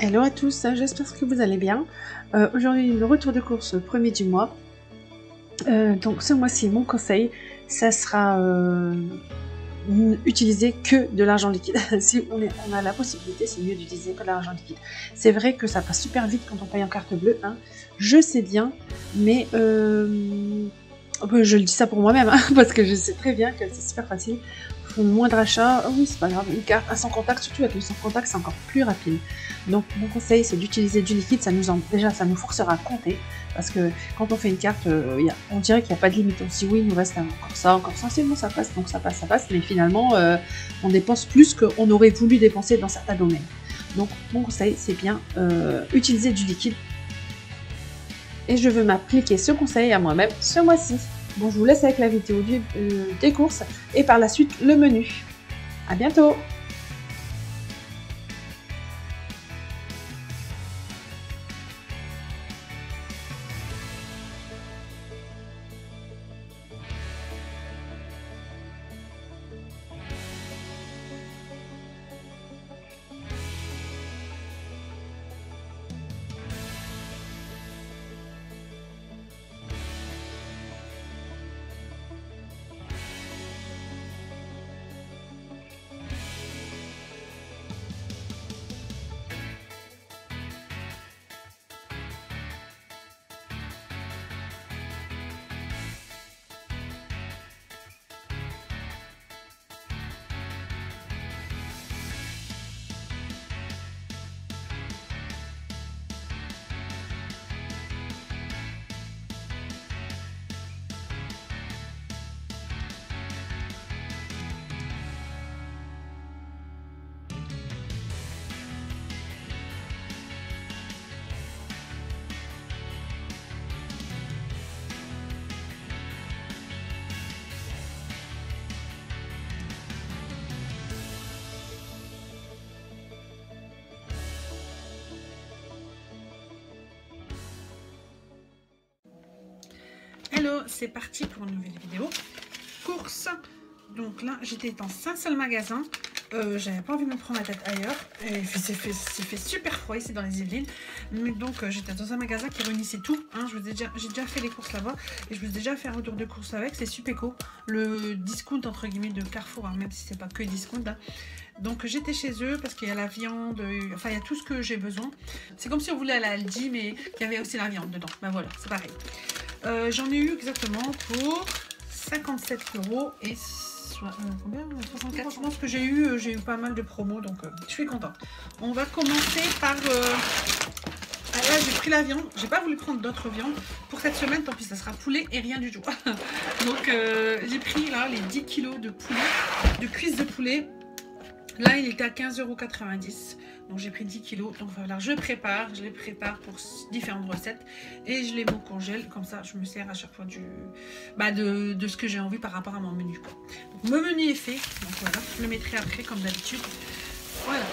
Hello à tous, j'espère que vous allez bien. Aujourd'hui, le retour de course premier du mois. Donc ce mois-ci, mon conseil, ça sera utiliser que de l'argent liquide. Si on a la possibilité, c'est mieux d'utiliser que de l'argent liquide. C'est vrai que ça passe super vite quand on paye en carte bleue, hein. Je sais bien, mais je le dis ça pour moi-même, hein, parce que je sais très bien que c'est super facile. Pour le moindre achat, oh oui, c'est pas grave, une carte à sans contact, surtout avec le sans contact, c'est encore plus rapide. Donc mon conseil, c'est d'utiliser du liquide. Déjà, ça nous forcera à compter, parce que quand on fait une carte, on dirait qu'il n'y a pas de limite. On se dit oui, il nous reste encore ça, c'est bon, ça passe, donc ça passe, mais finalement, on dépense plus qu'on aurait voulu dépenser dans certains domaines. Donc mon conseil, c'est bien utiliser du liquide. Et je veux m'appliquer ce conseil à moi-même ce mois-ci. Bon, je vous laisse avec la vidéo des courses et par la suite le menu. À bientôt! Hello, c'est parti pour une nouvelle vidéo. Course. Donc là, j'étais dans un seul magasin. J'avais pas envie de me prendre la tête ailleurs. Et c'est fait super froid ici dans les Yvelines. Mais donc j'étais dans un magasin qui réunissait tout. Hein. J'ai déjà fait les courses là-bas. Et je vous ai déjà fait un retour de course avec. C'est Supeco. Le discount entre guillemets de Carrefour. Hein, même si c'est pas que discount. Hein. Donc j'étais chez eux parce qu'il y a la viande. Enfin, il y a tout ce que j'ai besoin. C'est comme si on voulait aller à Aldi. Mais qu'il y avait aussi la viande dedans. Ben voilà, c'est pareil. J'en ai eu exactement pour 57 € et combien 64. Je pense que j'ai eu pas mal de promos, donc je suis contente. On va commencer par là j'ai pris la viande. J'ai pas voulu prendre d'autres viandes pour cette semaine, tant pis, ça sera poulet et rien du tout. Donc j'ai pris là les 10 kg de poulet, de cuisses de poulet. Là il était à 15,90 €. Donc j'ai pris 10 kg. Donc voilà, je les prépare pour différentes recettes et je les mets au congèle. Comme ça, je me sers à chaque fois de ce que j'ai envie par rapport à mon menu, quoi. Donc mon menu est fait. Donc voilà, je le mettrai après comme d'habitude. Voilà,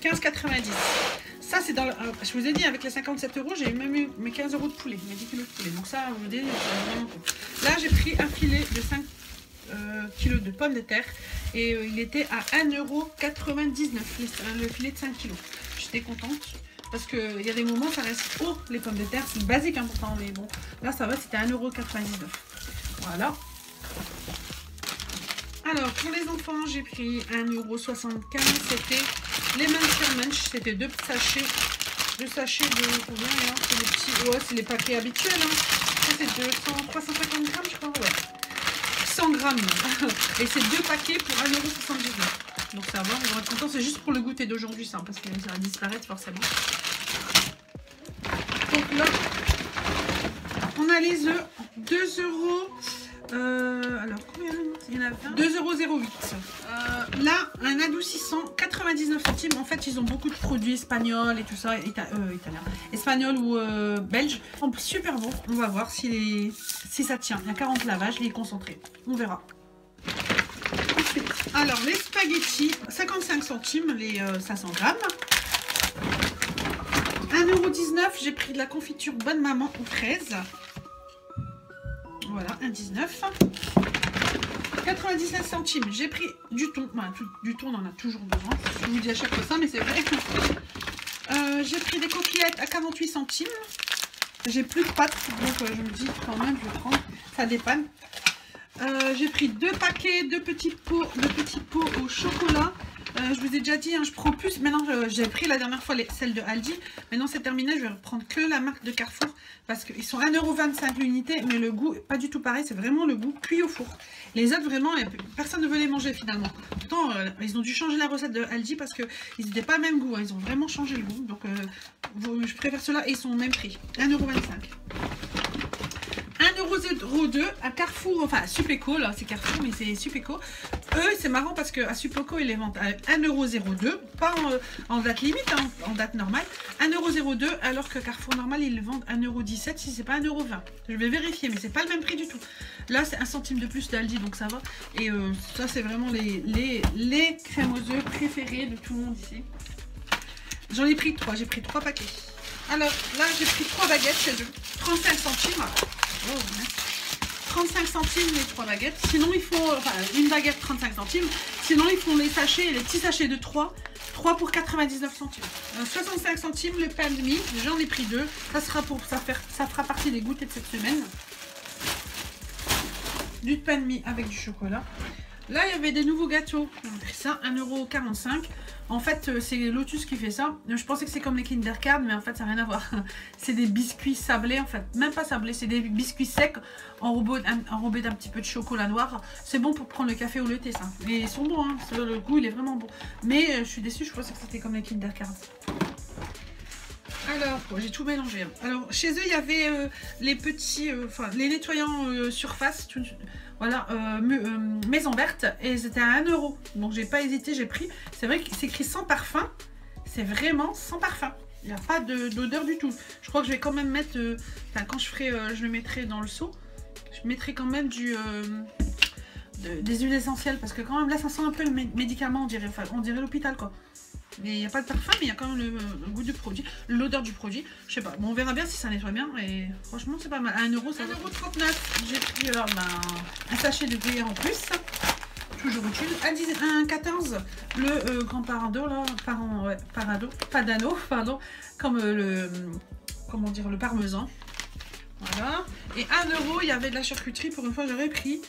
15,90 €. Ça c'est dans le, je vous ai dit avec les 57 €, j'ai même eu mes 15 € de poulet, mes 10 kg de poulet. Donc ça, je vous dis, c'est vraiment cool. Là j'ai pris un filet de 5 kg de pommes de terre et il était à 1,99 € le filet de 5 kg. J'étais contente parce qu'il y a des moments ça reste haut les pommes de terre, c'est basique hein, pourtant, mais bon là ça va, c'était 1,99 €. Voilà. Alors pour les enfants j'ai pris 1,75 €. C'était les Munch, c'était deux sachets de combien là, c'est les petits, ouais c'est les paquets habituels hein. Ça c'est 350 grammes je crois, ouais. 100 grammes et c'est deux paquets pour 1,79 €. Donc ça va, on va être content. C'est juste pour le goûter d'aujourd'hui ça, parce que ça va disparaître forcément. Donc là on a les œufs, 2 €. Alors combien il y en a 20 2,08 €. Là un adoucissant 99 centimes. En fait ils ont beaucoup de produits espagnols et tout ça, italien, espagnol ou belge. Super bon. On va voir si ça tient. Il y a 40 lavages, il est concentré. On verra. Ensuite, alors les spaghettis 55 centimes les 500 grammes. 1,19 €. J'ai pris de la confiture Bonne Maman aux fraises. Voilà, 1,19 €. 99 centimes. J'ai pris du thon. Voilà, du thon, on en a toujours besoin. Je vous dis à chaque fois ça, mais c'est vrai. J'ai pris des coquillettes à 48 centimes. J'ai plus de pâtes, donc je me dis quand même, je vais prendre, ça dépanne. J'ai pris 2 paquets de petits pots au chocolat. Je vous ai déjà dit, hein, je prends plus. Maintenant, j'ai pris la dernière fois celle de Aldi. Maintenant, c'est terminé. Je vais reprendre que la marque de Carrefour parce qu'ils sont 1,25 € l'unité. Mais le goût, pas du tout pareil. C'est vraiment le goût cuit au four. Les autres, vraiment, personne ne veut les manger finalement. Pourtant, ils ont dû changer la recette de Aldi parce qu'ils n'étaient pas le même goût. Hein. Ils ont vraiment changé le goût. Donc, je préfère ceux-là et ils sont au même prix. 1,25 €. 1,02 € à Carrefour, enfin à Supéco, là c'est Carrefour mais c'est Supéco. Eux c'est marrant parce qu'à Supéco ils les vendent à 1,02 €, pas en date limite, hein, en date normale. 1,02 € alors que Carrefour normal ils le vendent 1,17 € si c'est pas 1,20 €. Je vais vérifier mais c'est pas le même prix du tout. Là c'est 1 centime de plus d'Aldi donc ça va. Et ça c'est vraiment les crèmes aux œufs préférées de tout le monde ici. J'en ai pris 3, j'ai pris 3 paquets. Alors là j'ai pris 3 baguettes chez eux, 35 centimes. Oh, 35 centimes les 3 baguettes. Sinon ils font, enfin une baguette 35 centimes. Sinon ils font les sachets, les petits sachets de 3 pour 99 centimes. 65 centimes le pain de mie. J'en ai pris 2. Ça fera partie des goûters de cette semaine. Du pain de mie avec du chocolat. Là il y avait des nouveaux gâteaux. On a pris ça 1,45 €. En fait, c'est Lotus qui fait ça. Je pensais que c'est comme les Kinder Card, mais en fait, ça n'a rien à voir. C'est des biscuits sablés, en fait. Même pas sablés, c'est des biscuits secs enrobés d'un petit peu de chocolat noir. C'est bon pour prendre le café ou le thé, ça. Et ils sont bons, hein. Le goût, il est vraiment bon. Mais je suis déçue, je pensais que c'était comme les Kinder Card. Alors, j'ai tout mélangé. Hein. Alors, chez eux, il y avait les petits, les nettoyants surface. Voilà, maison verte et c'était à 1 €. Donc j'ai pas hésité, j'ai pris. C'est vrai que c'est écrit sans parfum. C'est vraiment sans parfum. Il n'y a pas d'odeur du tout. Je crois que je vais quand même mettre, quand je ferai, je le mettrai dans le seau. Je mettrai quand même des huiles essentielles parce que quand même là ça sent un peu le médicament, on dirait l'hôpital quoi. Mais il n'y a pas de parfum, mais il y a quand même le goût du produit, l'odeur du produit. Je sais pas, bon, on verra bien si ça nettoie bien. Et franchement, c'est pas mal. À 1 €, ça 1,39 €. J'ai pris alors un sachet de gruyère en plus. Toujours utile. À 1,14 € le grand parado, là. Padano, pardon. Comme comment dire, le parmesan. Voilà. Et 1 €, il y avait de la charcuterie. Pour une fois, j'aurais pris.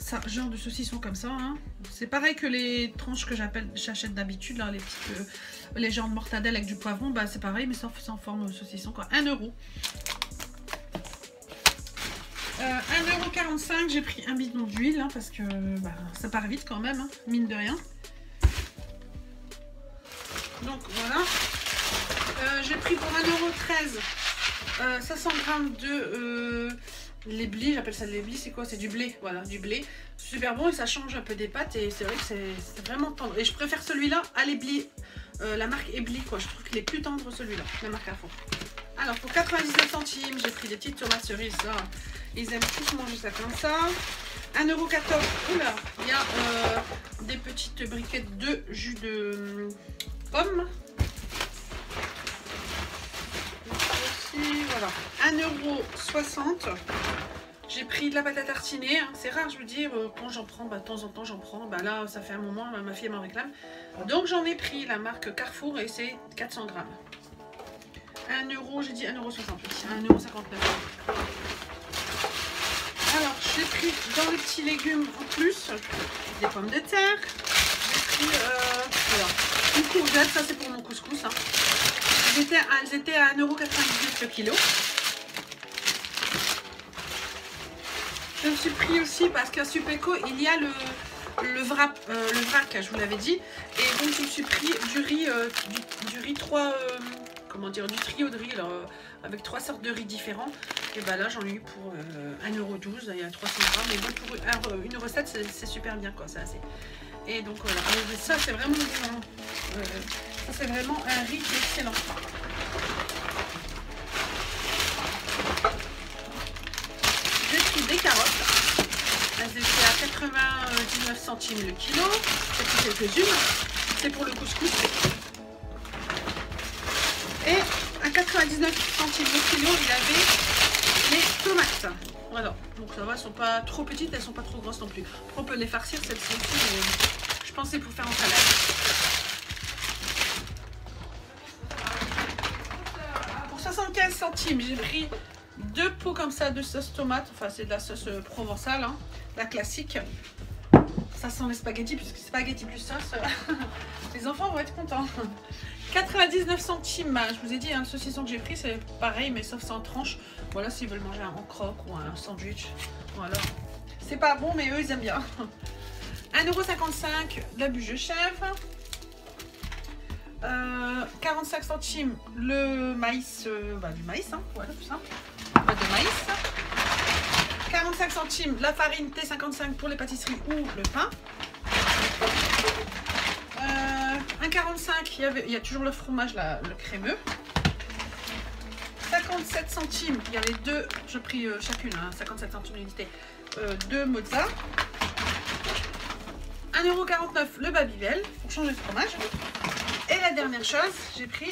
Ça, genre de saucisson comme ça, hein. C'est pareil que les tranches que j'achète d'habitude, là, les genres de mortadelle avec du poivron, bah c'est pareil, mais sans forme de saucisson, quoi. 1 €. 1,45 €, j'ai pris un bidon d'huile, hein, parce que bah, ça part vite quand même, hein, mine de rien. Donc voilà. J'ai pris pour 1,13 €, 500 g de... l'éblis, j'appelle ça de l'éblis, c'est quoi? C'est du blé, voilà, du blé. Super bon et ça change un peu des pâtes et c'est vrai que c'est vraiment tendre. Et je préfère celui-là à l'éblis, la marque Eblis, quoi. Je trouve qu'il est plus tendre celui-là, la marque Carrefour. Alors pour 99 centimes, j'ai pris des petites tomates cerises, ça. Ils aiment tous manger ça comme ça. 1,14 €, oula, il y a des petites briquettes de jus de pomme. Voilà, 1,60 €. J'ai pris de la pâte à tartiner, hein. C'est rare, je vous dis, quand j'en prends, bah, de temps en temps j'en prends. Bah, là, ça fait un moment, ma fille m'en réclame. Donc j'en ai pris la marque Carrefour et c'est 400 g. 1 €, j'ai dit 1,60 €, 1,59 €. Alors, j'ai pris dans les petits légumes en plus des pommes de terre. J'ai pris voilà, une courgette, ça c'est pour mon couscous. Hein. Elles étaient à 1,99 € le kilo. Je me suis pris aussi parce qu'à Supéco, il y a le vrac, je vous l'avais dit. Et donc, je me suis pris du riz, du trio de riz, là, avec 3 sortes de riz différents. Et bah là, j'en ai eu pour 1,12 €, il y a 300 g. Mais bon, pour une recette, c'est super bien, quoi. Ça, et donc, voilà. Ça, c'est vraiment bon. Ça, c'est vraiment un riz excellent. J'ai pris des carottes. Elles étaient à 99 centimes le kilo. J'ai pris quelques-unes. C'est pour le couscous. Et à 99 centimes le kilo, il y avait les tomates. Voilà. Donc ça va, elles sont pas trop petites, elles sont pas trop grosses non plus. On peut les farcir celles-ci aussi, mais je pensais pour faire en salade. centimes, j'ai pris 2 pots comme ça de sauce tomate. Enfin, c'est de la sauce provençale, hein, la classique. Ça sent les spaghettis, puisque spaghettis plus sauce, les enfants vont être contents. 99 centimes, bah, je vous ai dit, hein, le saucisson que j'ai pris, c'est pareil, mais sauf c'est en tranche. Voilà, s'ils veulent manger en croque ou un sandwich. Voilà. C'est pas bon, mais eux, ils aiment bien. 1,55 € la bûche de chèvre. 45 centimes le maïs, du maïs, hein, voilà, tout simple. Pas de maïs. 45 centimes la farine T55 pour les pâtisseries ou le pain. 1,45 €, il y a toujours le fromage, là, le crémeux. 57 centimes, il y a les deux, j'ai pris chacune, hein, 57 centimes d'unité, 2 mozza. 1,49 € le Babybel pour changer de fromage. Et la dernière chose, j'ai pris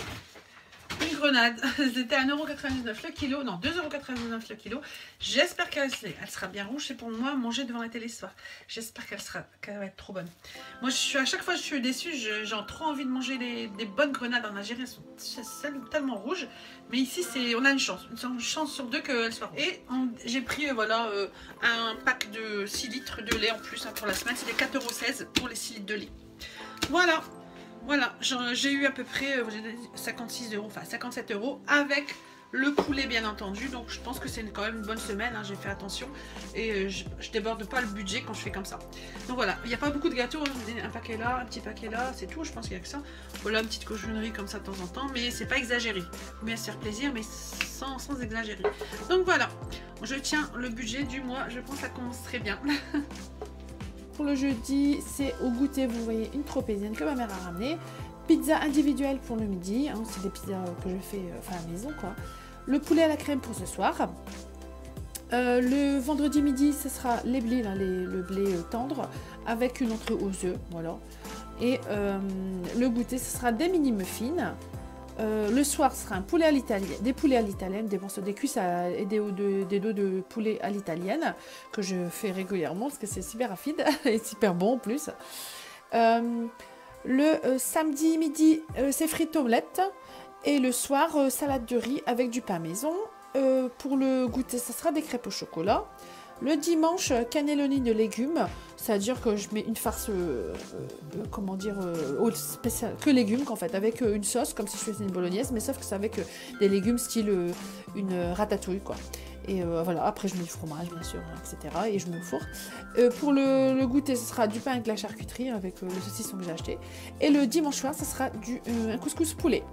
une grenade. C'était 1,99 € le kilo. Non, 2,99 € le kilo. J'espère qu'elle sera bien rouge. C'est pour moi manger devant la télé ce soir. J'espère qu'elle va être trop bonne. Moi, à chaque fois, je suis déçue. J'ai trop envie de manger des bonnes grenades en Algérie. Elles sont tellement rouges. Mais ici, on a une chance. Une chance sur 2 qu'elles soient rouges. Et j'ai pris un pack de 6 litres de lait en plus, hein, pour la semaine. C'était 4,16 € pour les 6 litres de lait. Voilà. Voilà, j'ai eu à peu près 56 €, enfin 57 € avec le poulet bien entendu. Donc je pense que c'est quand même une bonne semaine, hein, j'ai fait attention. Et je déborde pas le budget quand je fais comme ça. Donc voilà, il n'y a pas beaucoup de gâteaux, hein. Un paquet là, un petit paquet là, c'est tout, je pense qu'il n'y a que ça. Voilà, une petite cochonnerie comme ça de temps en temps, mais c'est pas exagéré. Il faut bien se faire plaisir, mais sans exagérer. Donc voilà, je tiens le budget du mois, je pense que ça commence très bien. Pour le jeudi, c'est au goûter, vous voyez, une tropézienne que ma mère a ramenée. Pizza individuelle pour le midi, hein, c'est des pizzas que je fais à la maison, quoi. Le poulet à la crème pour ce soir. Le vendredi midi, ce sera les blés, là, le blé tendre, avec une entrée aux œufs, voilà. Et le goûter, ce sera des mini muffins. Le soir, ce sera un poulet à l'italienne, des poulets à l'italienne, des morceaux, des cuisses et des dos de poulet à l'italienne que je fais régulièrement parce que c'est super rapide et super bon en plus. Le samedi midi, c'est frites omelettes et le soir, salade de riz avec du pain maison. Pour le goûter, ça sera des crêpes au chocolat. Le dimanche, cannelloni de légumes, c'est-à-dire que je mets une farce, spéciale, que légumes en fait, avec une sauce, comme si je faisais une bolognaise, mais sauf que c'est avec des légumes style une ratatouille, quoi. Et voilà, après je mets du fromage, bien sûr, etc. Et je mets au four. Pour le goûter, ce sera du pain avec la charcuterie, avec le saucisson que j'ai acheté. Et le dimanche soir, ce sera un couscous poulet.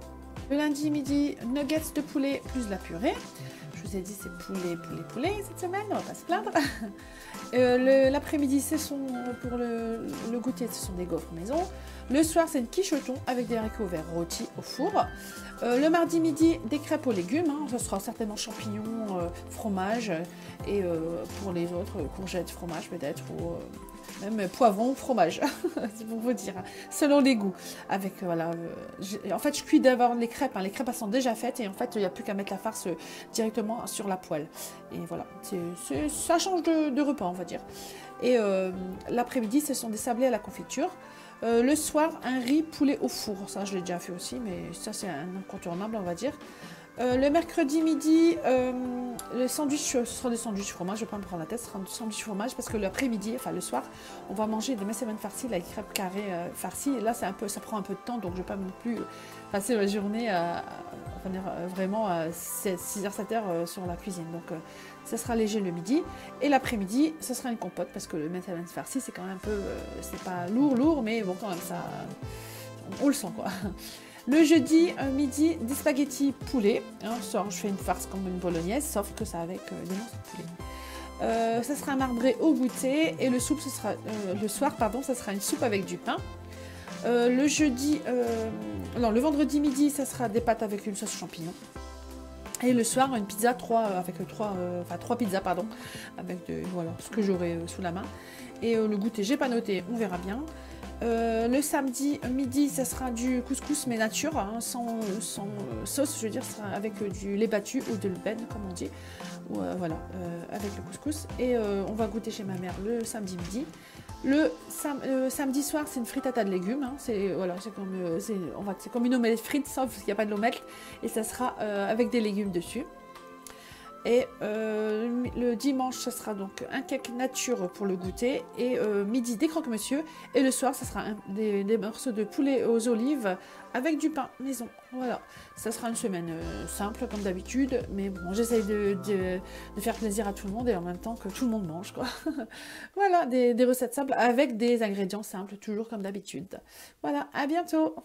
Le lundi midi, nuggets de poulet plus de la purée. Je vous ai dit, c'est poulet cette semaine, on va pas se plaindre. L'après-midi, pour le goûter, ce sont des gaufres maison. Le soir, c'est une quiche au thon avec des haricots verts rôtis au four. Le mardi midi, des crêpes aux légumes. Hein. Ce sera certainement champignons, fromage. Et pour les autres, courgettes, fromage peut-être. Ou même poivron, fromage. C'est pour vous dire. Hein. Selon les goûts. Avec, voilà, en fait, je cuis d'abord les crêpes. Hein. Les crêpes, elles sont déjà faites. Et en fait, il n'y a plus qu'à mettre la farce directement sur la poêle. Et voilà. Ça change de repas, on va dire. Et l'après-midi, ce sont des sablés à la confiture. Le soir, un riz poulet au four. Ça, je l'ai déjà fait aussi, mais ça, c'est un incontournable, on va dire. Le mercredi midi, le sandwich, ce sera des sandwichs fromage. Je ne vais pas me prendre la tête, ce sera un sandwich fromage parce que l'après-midi, enfin le soir, on va manger des messemen farcis, la crêpe carrée farcie. Et là, ça prend un peu de temps, donc je ne vais pas non plus passer la journée à venir vraiment à 6h, 7h sur la cuisine. Donc, ça sera léger le midi. Et l'après-midi, ce sera une compote parce que le messemen farci, c'est quand même un peu, c'est pas lourd, mais bon, quand même, ça, on le sent, quoi. Le jeudi midi, des spaghettis poulet. Hein, je fais une farce comme une bolognaise, sauf que ça avec des morceaux de poulet. Ça sera un marbré au goûter. Et le soir, ça sera une soupe avec du pain. Le vendredi midi, ça sera des pâtes avec une sauce champignon. Et le soir, une pizza, trois pizzas, pardon, avec voilà, ce que j'aurai sous la main. Et le goûter, j'ai pas noté, on verra bien. Le samedi midi, ça sera du couscous mais nature, hein, sans sauce, je veux dire, ça sera avec du lait battu ou de l'eben, comme on dit. Ou, voilà, avec le couscous. Et on va goûter chez ma mère le samedi midi. Le samedi soir, c'est une frittata de légumes. Hein, c'est voilà, c'est comme une omelette frite, sauf qu'il n'y a pas de l'omelette. Et ça sera avec des légumes dessus. Et le dimanche, ça sera donc un cake nature pour le goûter. Et midi, des croque-monsieur. Et le soir, ça sera des morceaux de poulet aux olives avec du pain maison. Voilà, ça sera une semaine simple comme d'habitude. Mais bon, j'essaye de faire plaisir à tout le monde et en même temps que tout le monde mange, quoi. Voilà, des recettes simples avec des ingrédients simples, toujours comme d'habitude. Voilà, à bientôt!